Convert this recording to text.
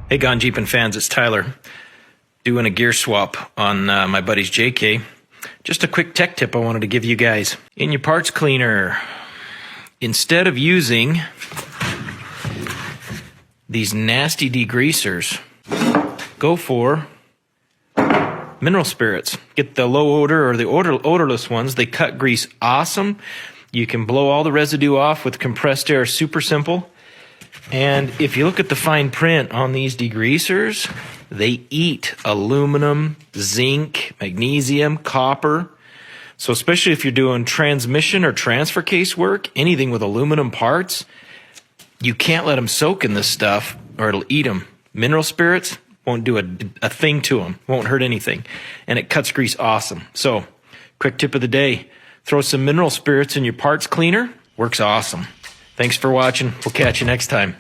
Hey Gone-Gpn fans, it's Tyler doing a gear swap on my buddy's JK. Just a quick tech tip I wanted to give you guys. In your parts cleaner, instead of using these nasty degreasers, go for mineral spirits. Get the low odor or the odorless ones. They cut grease awesome. You can blow all the residue off with compressed air, super simple. And if you look at the fine print on these degreasers, they eat aluminum, zinc, magnesium, copper. So especially if you're doing transmission or transfer case work, anything with aluminum parts, you can't let them soak in this stuff or it'll eat them. Mineral spirits won't do a thing to them, won't hurt anything. And it cuts grease awesome. So quick tip of the day, throw some mineral spirits in your parts cleaner, works awesome. Thanks for watching. We'll catch you next time.